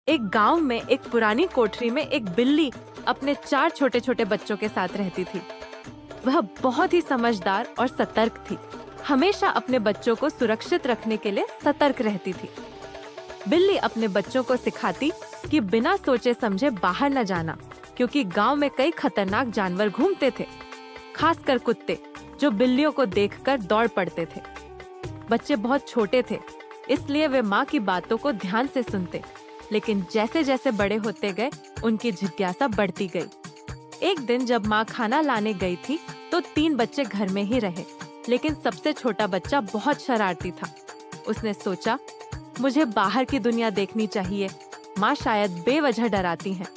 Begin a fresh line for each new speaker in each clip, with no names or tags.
एक गांव में एक पुरानी कोठरी में एक बिल्ली अपने 4 छोटे छोटे बच्चों के साथ रहती थी। वह बहुत ही समझदार और सतर्क थी। हमेशा अपने बच्चों को सुरक्षित रखने के लिए सतर्क रहती थी। बिल्ली अपने बच्चों को सिखाती कि बिना सोचे समझे बाहर न जाना, क्योंकि गांव में कई खतरनाक जानवर घूमते थे, खासकर कुत्ते जो बिल्लियों को देखकर दौड़ पड़ते थे। बच्चे बहुत छोटे थे, इसलिए वे माँ की बातों को ध्यान से सुनते, लेकिन जैसे जैसे बड़े होते गए उनकी जिज्ञासा बढ़ती गई। एक दिन जब माँ खाना लाने गई थी तो 3 बच्चे घर में ही रहे, लेकिन सबसे छोटा बच्चा बहुत शरारती था। उसने सोचा, मुझे बाहर की दुनिया देखनी चाहिए, माँ शायद बेवजह डराती हैं।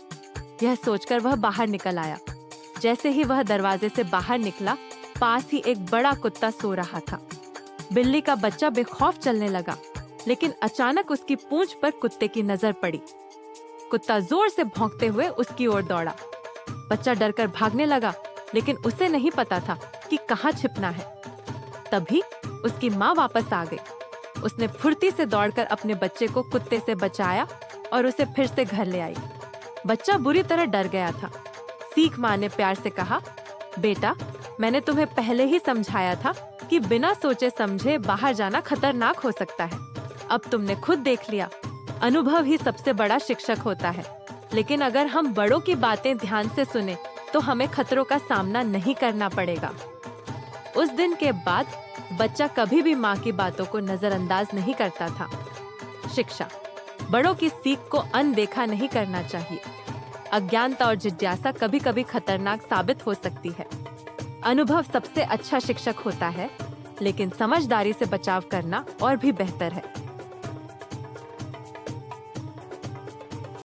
यह सोचकर वह बाहर निकल आया। जैसे ही वह दरवाजे से बाहर निकला, पास ही एक बड़ा कुत्ता सो रहा था। बिल्ली का बच्चा बेखौफ चलने लगा, लेकिन अचानक उसकी पूंछ पर कुत्ते की नजर पड़ी। कुत्ता जोर से भौंकते हुए उसकी ओर दौड़ा। बच्चा डरकर भागने लगा, लेकिन उसे नहीं पता था कि कहाँ छिपना है। तभी उसकी माँ वापस आ गई। उसने फुर्ती से दौड़कर अपने बच्चे को कुत्ते से बचाया और उसे फिर से घर ले आई। बच्चा बुरी तरह डर गया था। सीख माँ ने प्यार से कहा, बेटा, मैंने तुम्हें पहले ही समझाया था कि बिना सोचे समझे बाहर जाना खतरनाक हो सकता है। अब तुमने खुद देख लिया, अनुभव ही सबसे बड़ा शिक्षक होता है। लेकिन अगर हम बड़ों की बातें ध्यान से सुने तो हमें खतरों का सामना नहीं करना पड़ेगा। उस दिन के बाद बच्चा कभी भी माँ की बातों को नजरअंदाज नहीं करता था। शिक्षा: बड़ों की सीख को अनदेखा नहीं करना चाहिए। अज्ञानता और जिज्ञासा कभी कभी खतरनाक साबित हो सकती है। अनुभव सबसे अच्छा शिक्षक होता है, लेकिन समझदारी से बचाव करना और भी बेहतर है।